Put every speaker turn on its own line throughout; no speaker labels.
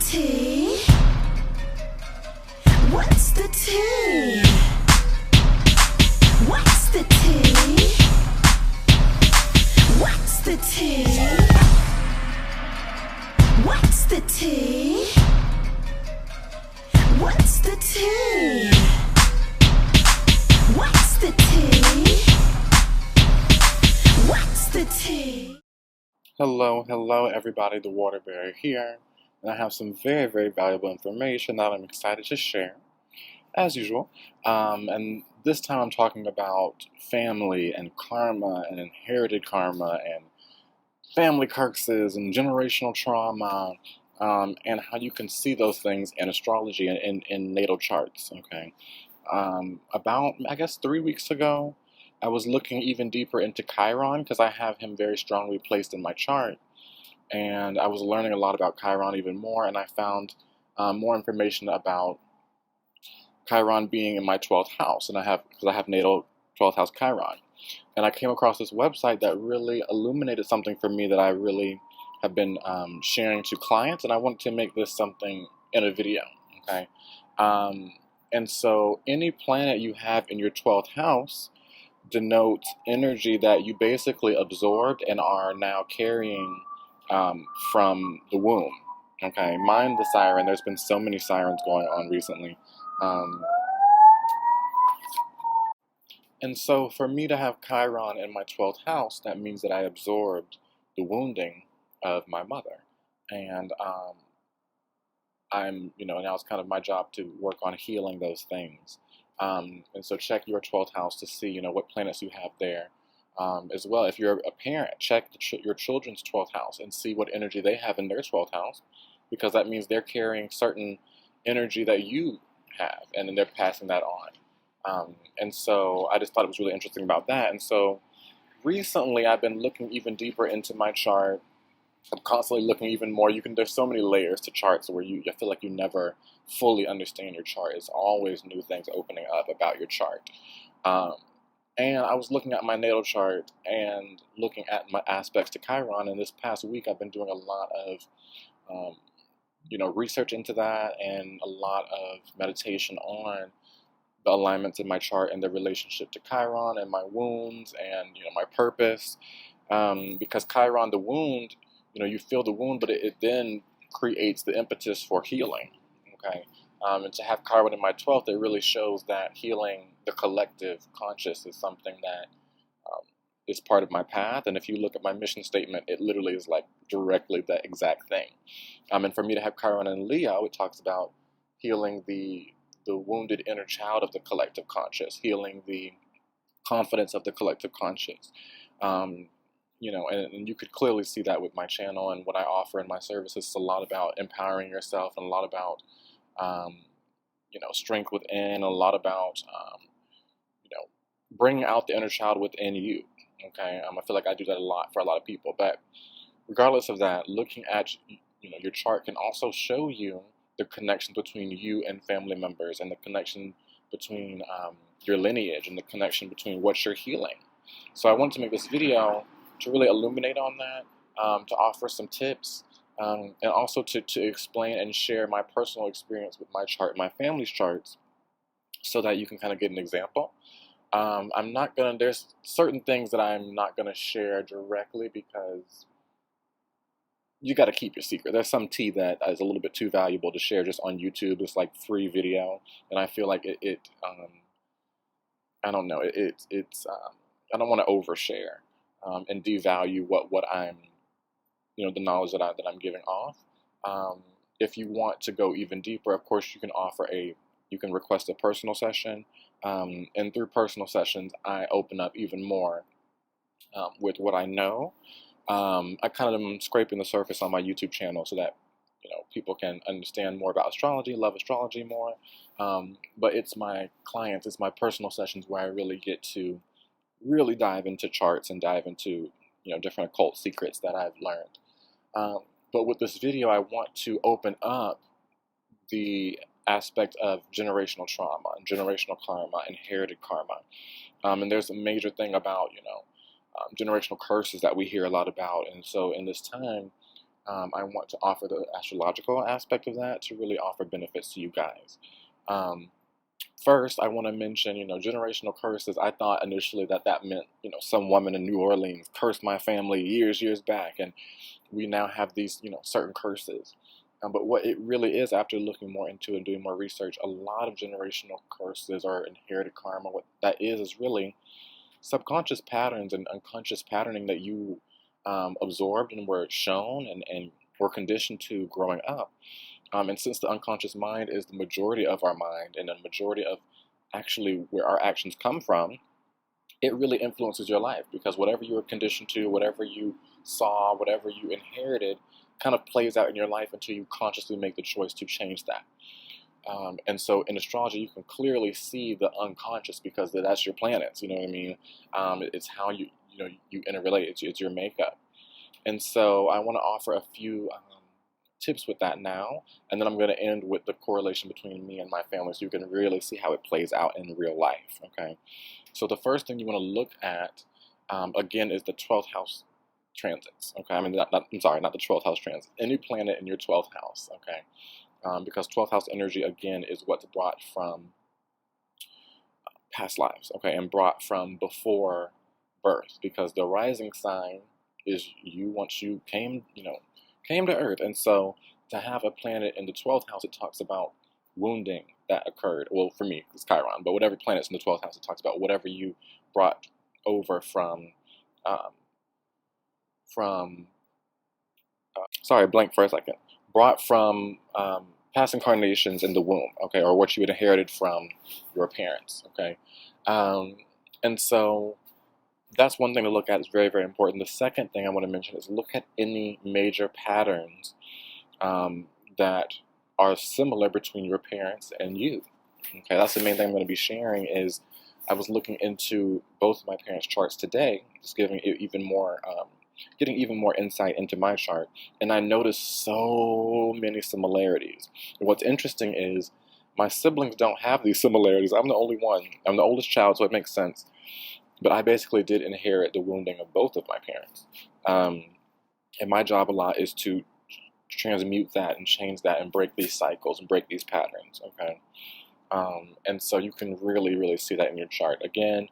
tea? What's the tea? What's the tea? What's the tea? What's the tea? What's the tea? What's the tea? What's the tea?
Hello everybody, the Waterbearer here, and I have some very valuable information that I'm excited to share, as usual. And this time I'm talking about family and karma and inherited karma and family curses and generational trauma, and how you can see those things in astrology and in natal charts, okay? About, I guess, 3 weeks ago, I was looking even deeper into Chiron because I have him very strongly placed in my chart, and I was learning a lot about Chiron even more, and I found more information about Chiron being in my 12th house, and because I have natal 12th house Chiron, and I came across this website that really illuminated something for me that I really have been sharing to clients, and I wanted to make this something in a video, okay? And so any planet you have in your 12th house denotes energy that you basically absorbed and are now carrying from the womb. Okay, mind the siren. There's been so many sirens going on recently. And so for me to have Chiron in my 12th house, that means that I absorbed the wounding of my mother. And now it's kind of my job to work on healing those things. And so check your 12th house to see, what planets you have there. As well, if you're a parent, check your children's 12th house and see what energy they have in their 12th house, because that means they're carrying certain energy that you have, and then they're passing that on. And so I just thought it was really interesting about that. And so recently I've been looking even deeper into my chart. I'm constantly looking even more. There's so many layers to charts where I feel like you never fully understand your chart. It's always new things opening up about your chart. And I was looking at my natal chart and looking at my aspects to Chiron. And this past week, I've been doing a lot of, research into that and a lot of meditation on the alignments in my chart and the relationship to Chiron and my wounds and, my purpose. Because Chiron, the wound, you feel the wound, but it then creates the impetus for healing, okay? And to have Chiron in my 12th, it really shows that healing the collective conscious is something that is part of my path. And if you look at my mission statement, it literally is like directly that exact thing. And for me to have Chiron in Leo, it talks about healing the wounded inner child of the collective conscious, healing the confidence of the collective conscious. And you could clearly see that with my channel and what I offer in my services. It's a lot about empowering yourself and a lot about, strength within, a lot about, bringing out the inner child within you. Okay. I feel like I do that a lot for a lot of people, but regardless of that, looking at, your chart can also show you the connection between you and family members and the connection between your lineage and the connection between what you're healing. So I wanted to make this video to really illuminate on that, to offer some tips, and also to explain and share my personal experience with my chart, my family's charts, so that you can kind of get an example. There's certain things that I'm not going to share directly because you got to keep your secret. There's some tea that is a little bit too valuable to share just on YouTube. It's like free video, and I feel like I don't know, I don't want to overshare. And devalue what I'm, the knowledge that I'm giving off. If you want to go even deeper, of course, you can request a personal session, and through personal sessions, I open up even more with what I know. I kind of am scraping the surface on my YouTube channel so that people can understand more about astrology, love astrology more. But it's my clients, it's my personal sessions where I really get to really dive into charts and dive into different occult secrets that I've learned. But with this video, I want to open up the aspect of generational trauma, generational karma, inherited karma. And there's a major thing about generational curses that we hear a lot about. And so in this time, I want to offer the astrological aspect of that to really offer benefits to you guys. First, I want to mention, generational curses. I thought initially that meant, some woman in New Orleans cursed my family years back, and we now have these, certain curses. But what it really is, after looking more into it and doing more research, a lot of generational curses or inherited karma, what that is really subconscious patterns and unconscious patterning that you absorbed and were shown and were conditioned to growing up. And since the unconscious mind is the majority of our mind and the majority of actually where our actions come from, it really influences your life, because whatever you were conditioned to, whatever you saw, whatever you inherited, kind of plays out in your life until you consciously make the choice to change that. And so in astrology, you can clearly see the unconscious, because that's your planets. You know what I mean? It's how you interrelate. It's your makeup. And so I want to offer a few tips with that now, and then I'm going to end with the correlation between me and my family, so you can really see how it plays out in real life. Okay, so the first thing you want to look at, again, is the 12th house transits. Okay, I'm sorry, not the 12th house transit. Any planet in your 12th house. Okay, because 12th house energy, again, is what's brought from past lives. Okay, and brought from before birth, because the rising sign is you once you came to Earth. And so to have a planet in the 12th house, it talks about wounding that occurred. Well, for me, it's Chiron, but whatever planet's in the 12th house, it talks about whatever you brought over from sorry, blank for a second, brought from past incarnations in the womb, okay, or what you had inherited from your parents, okay. And so that's one thing to look at. It's very, very important. The second thing I want to mention is look at any major patterns that are similar between your parents and you. Okay, that's the main thing I'm going to be sharing. Is I was looking into both of my parents' charts today, just getting even more insight into my chart, and I noticed so many similarities. And what's interesting is my siblings don't have these similarities. I'm the only one. I'm the oldest child, so it makes sense. But I basically did inherit the wounding of both of my parents. And my job a lot is to transmute that and change that and break these cycles and break these patterns, okay? And so you can really, really see that in your chart. Again,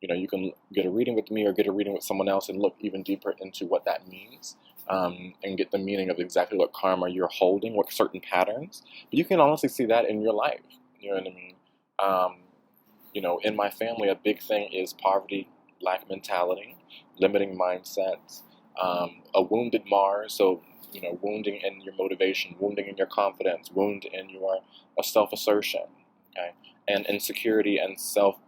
you can get a reading with me or get a reading with someone else and look even deeper into what that means, and get the meaning of exactly what karma you're holding, what certain patterns. But you can honestly see that in your life, you know what I mean? In my family, a big thing is poverty, lack mentality, limiting mindsets, a wounded Mars, so, wounding in your motivation, wounding in your confidence, wound in your self-assertion, okay, and insecurity and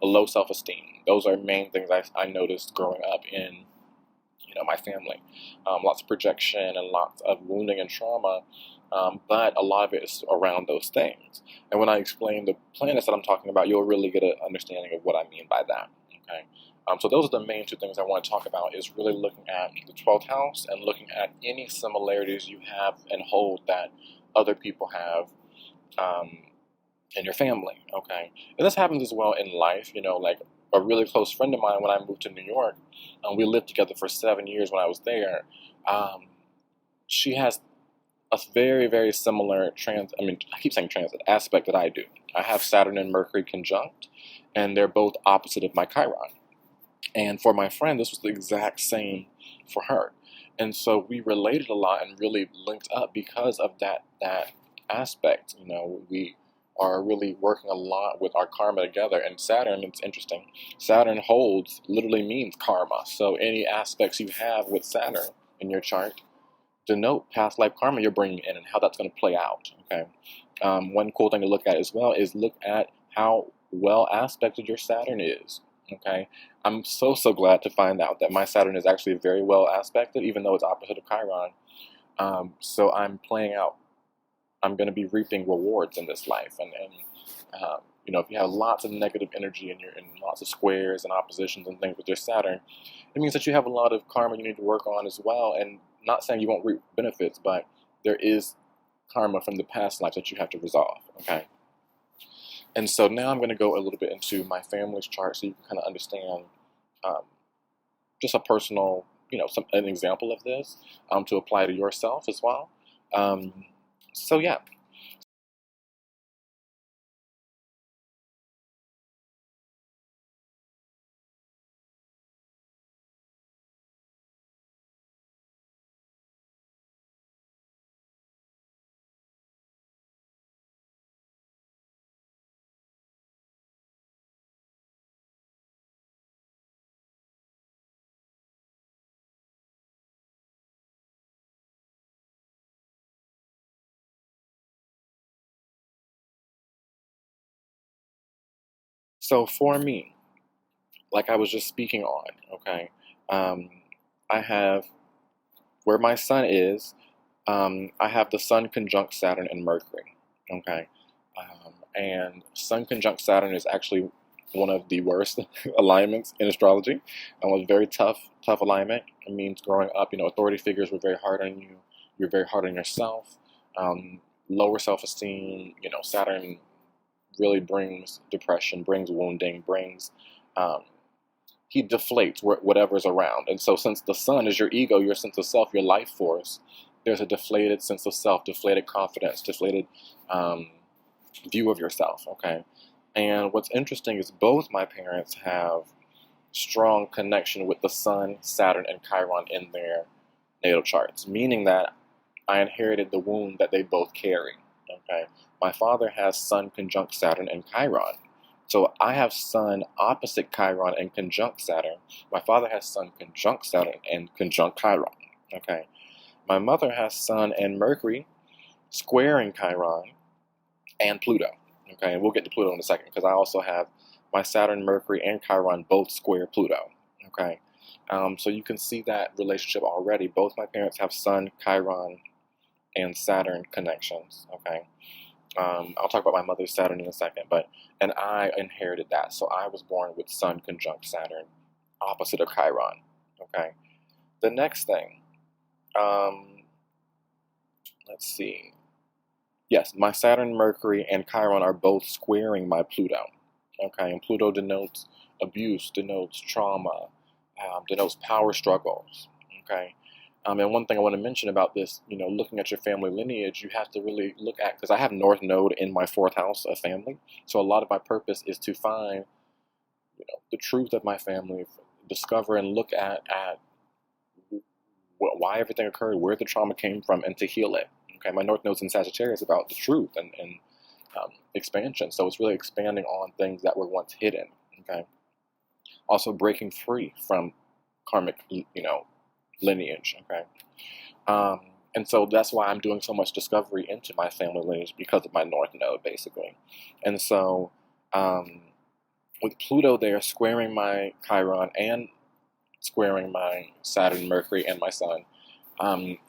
low self-esteem. Those are main things I noticed growing up in, my family. Lots of projection and lots of wounding and trauma. But a lot of it is around those things. And when I explain the planets that I'm talking about, you'll really get an understanding of what I mean by that. Okay. So those are the main two things I want to talk about, is really looking at the 12th house and looking at any similarities you have and hold that other people have in your family. Okay. And this happens as well in life, like a really close friend of mine when I moved to New York, we lived together for 7 years when I was there. She has a very, very similar I keep saying transit aspect that I do. I have Saturn and Mercury conjunct, and they're both opposite of my Chiron. And for my friend, this was the exact same for her. And so we related a lot and really linked up because of that aspect. We are really working a lot with our karma together. And Saturn, it's interesting, Saturn literally means karma. So any aspects you have with Saturn in your chart denote past life karma you're bringing in and how that's going to play out. Okay. One cool thing to look at as well is look at how well aspected your Saturn is. Okay. I'm so glad to find out that my Saturn is actually very well aspected, even though it's opposite of Chiron. So I'm going to be reaping rewards in this life. And if you have lots of negative energy and you're in lots of squares and oppositions and things with your Saturn, it means that you have a lot of karma you need to work on as well. And not saying you won't reap benefits, but there is karma from the past life that you have to resolve, okay? And so now I'm going to go a little bit into my family's chart so you can kind of understand just a personal an example of this to apply to yourself as well. So yeah. So for me, like I was just speaking on, okay, um, I have where my sun is. I have the sun conjunct Saturn and Mercury. Okay, and sun conjunct Saturn is actually one of the worst alignments in astrology. It was very tough alignment. It means growing up, authority figures were very hard on you. You're very hard on yourself. Lower self-esteem. Saturn really brings depression, brings wounding, brings um, he deflates whatever's around. And so, since the sun is your ego, your sense of self, your life force, there's a deflated sense of self, deflated confidence, deflated view of yourself. Okay, and what's interesting is both my parents have strong connection with the sun, Saturn, and Chiron in their natal charts, meaning that I inherited the wound that they both carry. Okay, my father has Sun conjunct Saturn and Chiron, so I have Sun opposite Chiron and conjunct Saturn. My father has Sun conjunct Saturn and conjunct Chiron. Okay, my mother has Sun and Mercury squaring Chiron and Pluto. Okay, and we'll get to Pluto in a second because I also have my Saturn, Mercury, and Chiron both square Pluto. Okay, so you can see that relationship already. Both my parents have Sun, Chiron, and Saturn connections. Okay, I'll talk about my mother's Saturn in a second, and I inherited that. So I was born with Sun conjunct Saturn, opposite of Chiron. Okay, the next thing, let's see. Yes, my Saturn, Mercury, and Chiron are both squaring my Pluto. Okay, and Pluto denotes abuse, denotes trauma, denotes power struggles. Okay, and one thing I want to mention about this, looking at your family lineage, you have to really look at, because I have North Node in my fourth house of family, so a lot of my purpose is to find, the truth of my family, discover and look at why everything occurred, where the trauma came from, and to heal it. Okay, my North Node's in Sagittarius about the truth and expansion, so it's really expanding on things that were once hidden. Okay, also breaking free from karmic, lineage. Okay, and so that's why I'm doing so much discovery into my family lineage, because of my North Node, basically. And so, with Pluto there squaring my Chiron and squaring my Saturn, Mercury, and my Sun,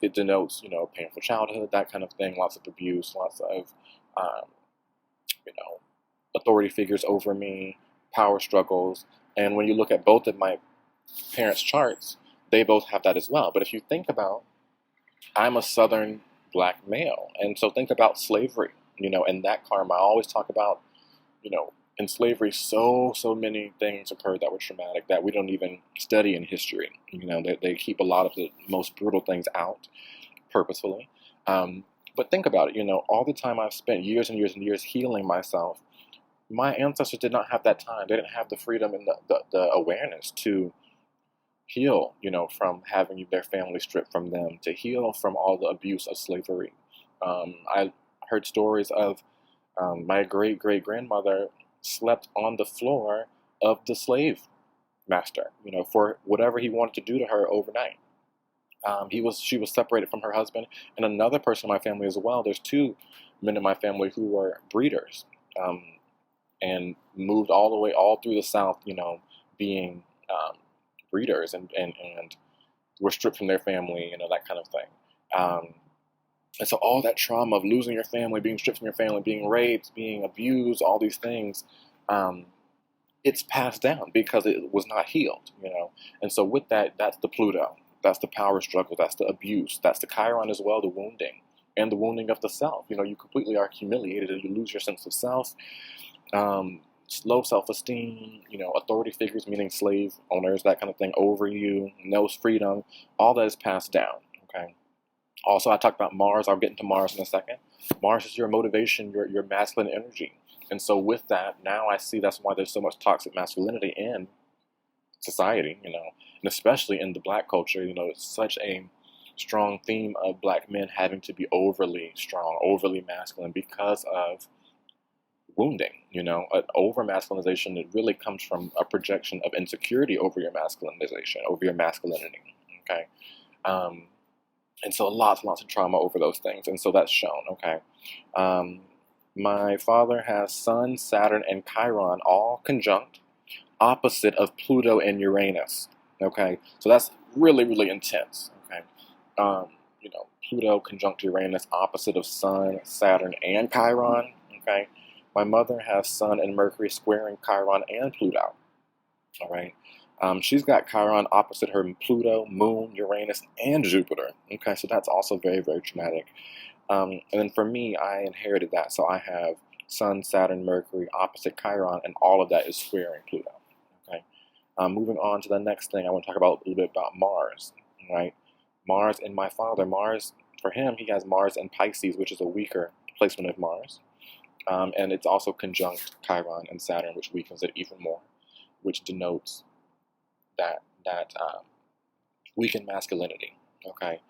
it denotes, painful childhood, that kind of thing, lots of abuse, lots of, authority figures over me, power struggles. And when you look at both of my parents' charts, they both have that as well. But if you think about, I'm a Southern black male, and so think about slavery, and that karma. I always talk about, in slavery, so many things occurred that were traumatic that we don't even study in history. They keep a lot of the most brutal things out purposefully. But think about it, all the time I've spent years and years and years healing myself, my ancestors did not have that time. They didn't have the freedom and the awareness to heal, from having their family stripped from them, to heal from all the abuse of slavery. I heard stories of my great-great-grandmother slept on the floor of the slave master, for whatever he wanted to do to her overnight. She was separated from her husband and another person in my family as well. There's two men in my family who were breeders, and moved all through the South, being breeders, and were stripped from their family, that kind of thing. And so all that trauma of losing your family, being stripped from your family, being raped, being abused, all these things, it's passed down because it was not healed, And so with that, that's the Pluto, that's the power struggle, that's the abuse, that's the Chiron as well, the wounding, and the wounding of the self. You completely are humiliated, and you lose your sense of self. low self-esteem, authority figures, meaning slave owners, that kind of thing, over you, no freedom, all that is passed down, okay? Also, I talked about Mars. I'll get into Mars in a second. Mars is your motivation, your masculine energy. And so with that, now I see that's why there's so much toxic masculinity in society, and especially in the Black culture. It's such a strong theme of Black men having to be overly strong, overly masculine because of wounding. An over masculinization that really comes from a projection of insecurity over your masculinization, over your masculinity. Okay, and so lots and lots of trauma over those things, and so that's shown. Okay, my father has Sun, Saturn, and Chiron all conjunct, opposite of Pluto and Uranus. Okay, so that's really, really intense. Okay, Pluto conjunct Uranus, opposite of Sun, Saturn, and Chiron. Okay, my mother has Sun and Mercury squaring Chiron and Pluto. All right, she's got Chiron opposite her Pluto, Moon, Uranus, and Jupiter. Okay, so that's also very, very traumatic. And then for me, I inherited that, so I have Sun, Saturn, Mercury opposite Chiron, and all of that is squaring Pluto. Okay, moving on to the next thing, I want to talk about a little bit about Mars. Right, Mars and my father. Mars, for him, he has Mars in Pisces, which is a weaker placement of Mars, and it's also conjunct Chiron and Saturn, which weakens it even more, which denotes that weakened masculinity. Okay,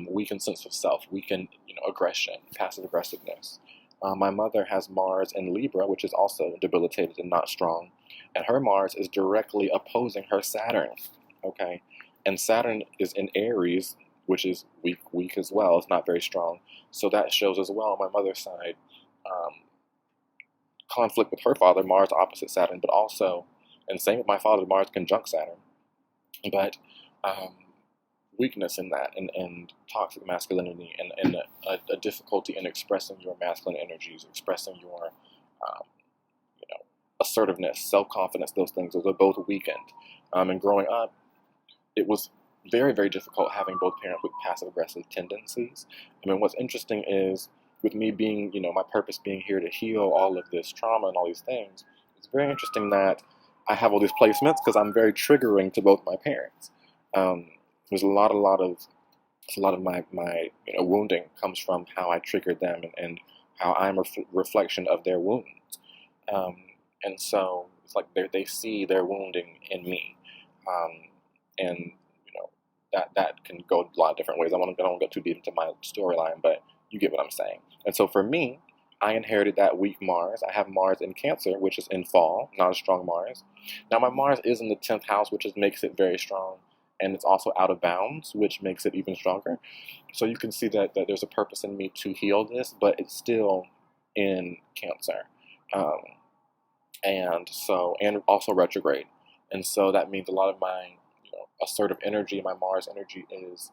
weakened sense of self, weakened aggression, passive aggressiveness. My mother has Mars in Libra, which is also debilitated and not strong, and her Mars is directly opposing her Saturn. Okay, and Saturn is in Aries, which is weak as well. It's not very strong. So that shows as well on my mother's side conflict with her father, Mars opposite Saturn, but also, and same with my father, Mars conjunct Saturn, but weakness in that, and toxic masculinity, and a difficulty in expressing your masculine energies, expressing your assertiveness, self-confidence. Those are both weakened. And growing up, it was very, very difficult having both parents with passive-aggressive tendencies. I mean, what's interesting is, with me being, my purpose being here to heal all of this trauma and all these things, it's very interesting that I have all these placements because I'm very triggering to both my parents. There's a lot of my wounding comes from how I triggered them, and how I'm a reflection of their wounds. And so it's like they see their wounding in me. And that can go a lot of different ways. I don't go too deep into my storyline, but you get what I'm saying. And so for me, I inherited that weak Mars. I have Mars in Cancer, which is in fall, not a strong Mars. Now my Mars is in the 10th house, which makes it very strong, and it's also out of bounds, which makes it even stronger. So you can see that there's a purpose in me to heal this, but it's still in Cancer, and also retrograde. And so that means a lot of my assertive energy, my Mars energy, is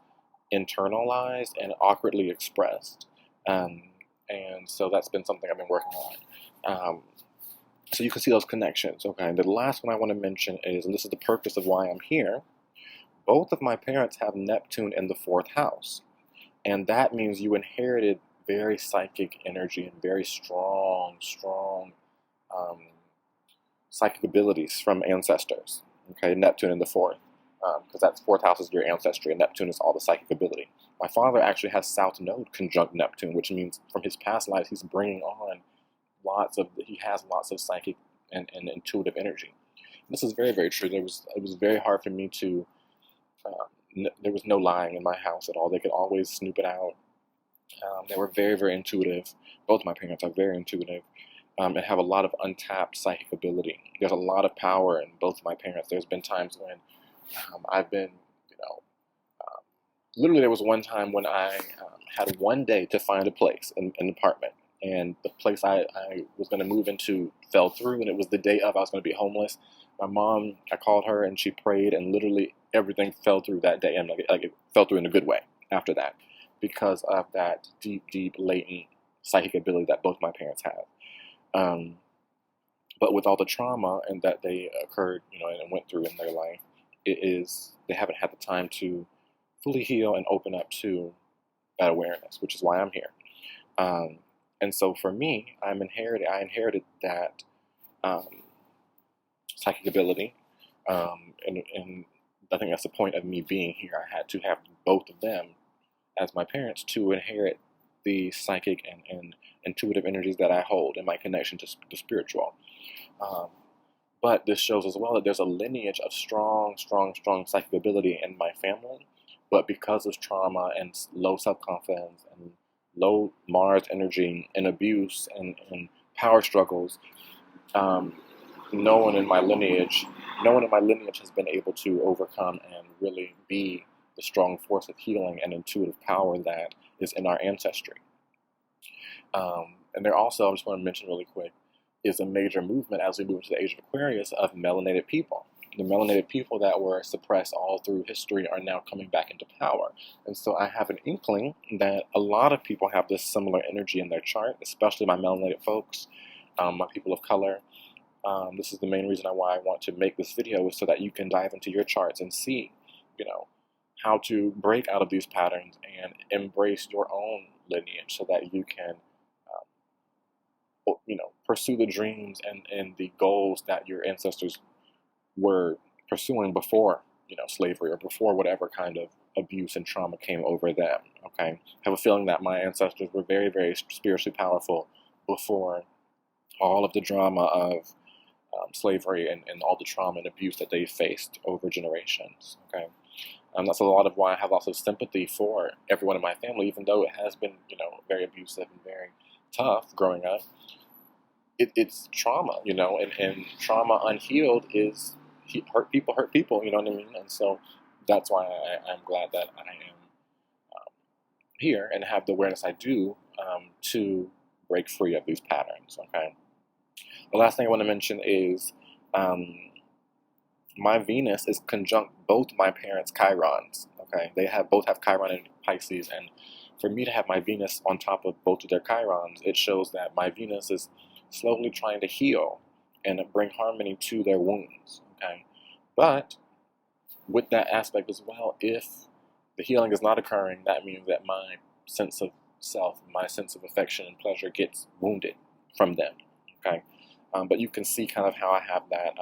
internalized and awkwardly expressed. And so that's been something I've been working on. So you can see those connections. Okay, and the last one I want to mention is, and this is the purpose of why I'm here, both of my parents have Neptune in the 4th house. And that means you inherited very psychic energy and very strong psychic abilities from ancestors. Okay, Neptune in the 4th. Because that's 4th house is your ancestry, and Neptune is all the psychic ability. My father actually has South Node conjunct Neptune, which means from his past lives he's bringing on lots of psychic and intuitive energy. And this is very, very true. It was very hard for me to. There was no lying in my house at all. They could always snoop it out. They were very, very intuitive. Both my parents are very intuitive, and have a lot of untapped psychic ability. There's a lot of power in both of my parents. There's been times when I've been, literally there was one time when I had one day to find a place, an apartment, and the place I was going to move into fell through, and it was the day of I was going to be homeless. My mom, I called her, and she prayed, and literally everything fell through that day, and like it fell through in a good way after that, because of that deep, latent psychic ability that both my parents have. But with all the trauma and that they occurred, and went through in their life, they haven't had the time to fully heal and open up to that awareness, which is why I'm here. And so for me, I inherited that um, psychic ability, and I think that's the point of me being here. I had to have both of them as my parents to inherit the psychic and intuitive energies that I hold in my connection to the spiritual. Um, but this shows as well that there's a lineage of strong psychic ability in my family. But because of trauma and low self-confidence and low Mars energy and abuse and power struggles, um, no one in my lineage has been able to overcome and really be the strong force of healing and intuitive power that is in our ancestry. And there also, I just want to mention really quick, is a major movement as we move into the age of Aquarius of melanated people. The melanated people that were suppressed all through history are now coming back into power. And so I have an inkling that a lot of people have this similar energy in their chart, especially my melanated folks, my people of color. This is the main reason why I want to make this video, is so that you can dive into your charts and see, how to break out of these patterns and embrace your own lineage so that you can, pursue the dreams and the goals that your ancestors were pursuing before, slavery or before whatever kind of abuse and trauma came over them. Okay, I have a feeling that my ancestors were very, very spiritually powerful before all of the drama of slavery and all the trauma and abuse that they faced over generations. Okay, that's a lot of why I have also sympathy for everyone in my family, even though it has been, very abusive and very tough growing up. It's trauma, and trauma unhealed is hurt people, you know what I mean? And so that's why I'm glad that I am here and have the awareness I do to break free of these patterns, okay? The last thing I want to mention is my Venus is conjunct both my parents' Chirons, okay? They both have Chiron in Pisces, and for me to have my Venus on top of both of their Chirons, it shows that my Venus is slowly trying to heal and bring harmony to their wounds, okay? But with that aspect as well, if the healing is not occurring, that means that my sense of self, my sense of affection and pleasure gets wounded from them, okay? But you can see kind of how I have that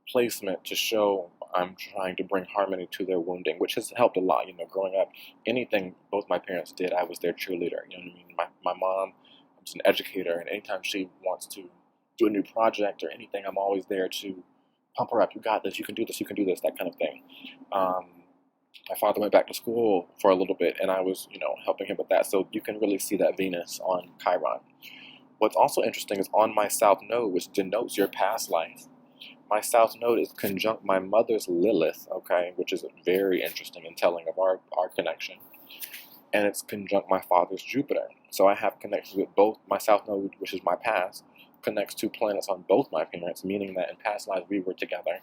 placement to show I'm trying to bring harmony to their wounding, which has helped a lot. Growing up, anything both my parents did, I was their cheerleader. You know what I mean? My mom was an educator, and anytime she wants to do a new project or anything, I'm always there to pump her up. You got this. You can do this. You can do this. That kind of thing. My father went back to school for a little bit, and I was, helping him with that. So you can really see that Venus on Chiron. What's also interesting is on my South Node, which denotes your past life, my South Node is conjunct my mother's Lilith, okay, which is very interesting and telling of our connection. And it's conjunct my father's Jupiter. So I have connections with both. My South Node, which is my past, connects to planets on both my parents, meaning that in past lives we were together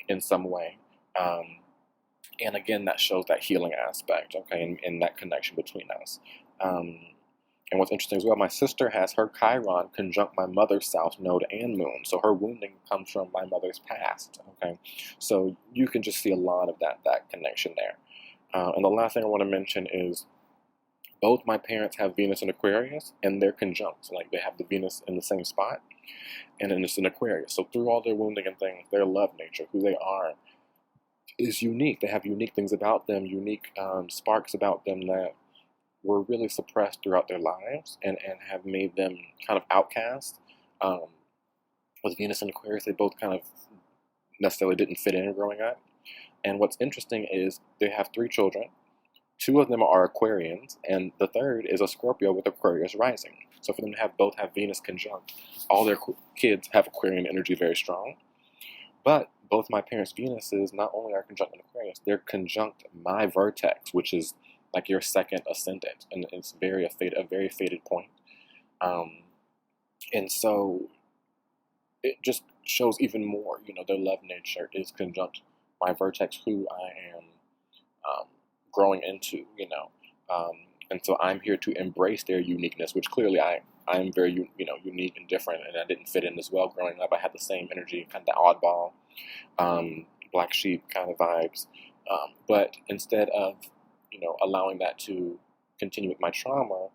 in some way. And again, that shows that healing aspect, okay, and that connection between us. And what's interesting as well, my sister has her Chiron conjunct my mother's South Node and Moon. So her wounding comes from my mother's past, okay? So you can just see a lot of that connection there. And the last thing I want to mention is both my parents have Venus in Aquarius, and they're conjunct. Like, they have the Venus in the same spot, and then it's in Aquarius. So through all their wounding and things, their love nature, who they are, is unique. They have unique things about them, unique sparks about them that were really suppressed throughout their lives and have made them kind of outcast. With Venus and Aquarius, they both kind of necessarily didn't fit in growing up. And what's interesting is they have 3 children. 2 of them are Aquarians, and the third is a Scorpio with Aquarius rising. So for them to both have Venus conjunct, all their kids have Aquarian energy very strong. But both my parents' Venuses not only are conjunct in Aquarius, they're conjunct my vertex, which is like your second ascendant, and it's a very faded point. And so it just shows even more, their love nature is conjunct my vertex, who I am growing into, and so I'm here to embrace their uniqueness, which clearly I'm very, unique and different, and I didn't fit in as well growing up. I had the same energy, kind of the oddball, black sheep kind of vibes, but instead of allowing that to continue with my trauma,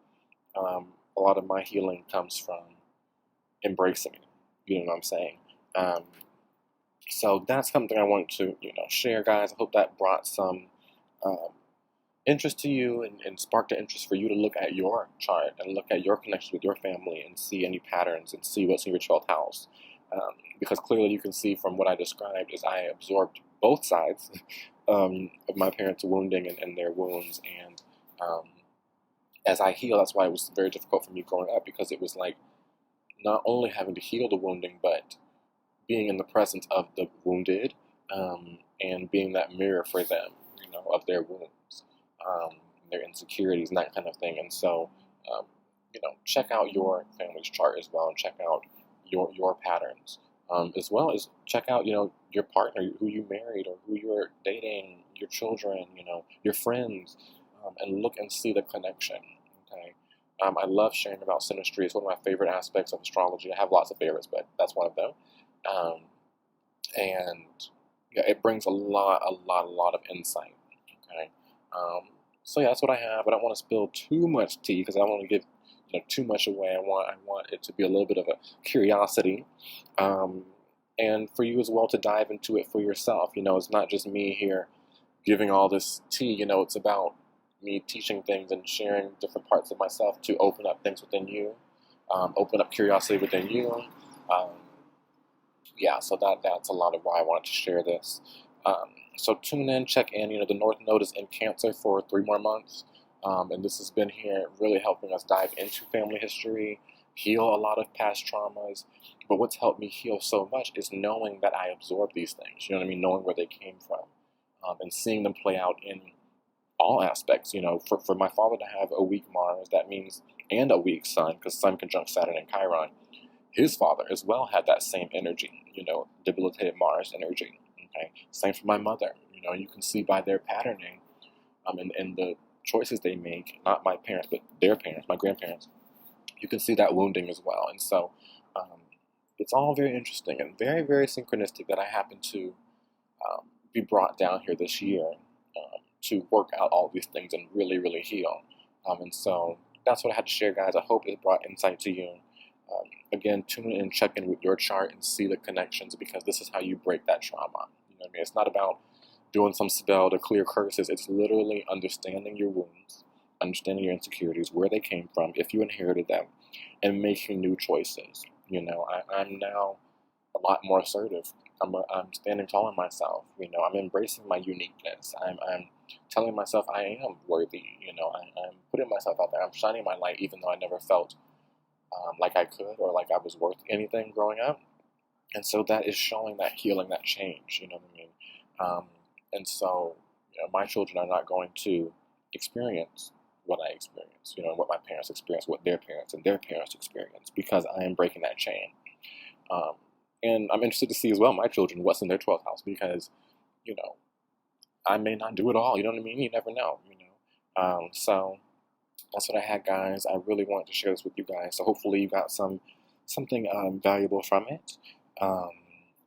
a lot of my healing comes from embracing it. You know what I'm saying? Um, so that's something I wanted to, share, guys. I hope that brought some um, interest to you and sparked an interest for you to look at your chart and look at your connection with your family and see any patterns and see what's in your 12th house. Because clearly you can see from what I described is I absorbed both sides of my parents' wounding and their wounds. And as I heal, that's why it was very difficult for me growing up, because it was like not only having to heal the wounding, but being in the presence of the wounded and being that mirror for them, of their wounds, their insecurities, and that kind of thing. And so, check out your family's chart as well, and check out your patterns, as well as check out, your partner, who you married, or who you're dating, your children, your friends, and look and see the connection. Okay. I love sharing about synastry. It's one of my favorite aspects of astrology. I have lots of favorites, but that's one of them. And yeah, it brings a lot of insight. Okay. So yeah, that's what I have. I don't want to spill too much tea because I don't want to give too much away. I want it to be a little bit of a curiosity, and for you as well to dive into it for yourself. It's not just me here giving all this tea. It's about me teaching things and sharing different parts of myself to open up things within you, open up curiosity within you. Yeah, so that's a lot of why I wanted to share this. So tune in, check in. The North Node is in Cancer for 3 more months. And this has been here really helping us dive into family history, heal a lot of past traumas. But what's helped me heal so much is knowing that I absorbed these things, knowing where they came from, and seeing them play out in all aspects. For my father to have a weak Mars, that means, and a weak Sun, because Sun conjunct Saturn and Chiron, his father as well had that same energy, debilitated Mars energy. Okay, same for my mother. You can see by their patterning, and the choices they make, not my parents, but their parents, my grandparents, you can see that wounding as well. And so it's all very interesting and very, very synchronistic that I happen to be brought down here this year to work out all these things and really, really heal. And so that's what I had to share, guys. I hope it brought insight to you. Again, tune in and check in with your chart and see the connections, because this is how you break that trauma. It's not about doing some spell to clear curses. It's literally understanding your wounds, understanding your insecurities, where they came from, if you inherited them, and making new choices. I'm now a lot more assertive. I'm standing tall in myself. I'm embracing my uniqueness. I'm telling myself I am worthy. I'm putting myself out there. I'm shining my light, even though I never felt like I could or like I was worth anything growing up. And so that is showing that healing, that change. You know what I mean? And so, my children are not going to experience what I experienced, what my parents experienced, what their parents and their parents experienced, because I am breaking that chain. And I'm interested to see as well, my children, what's in their 12th house, because, I may not do it all. You know what I mean? You never know, So that's what I had, guys. I really wanted to share this with you guys. So hopefully you got something valuable from it.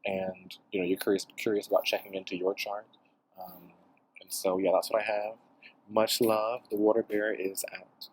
And you're curious about checking into your chart. And so yeah, that's what I have. Much love. The Water Bear is out.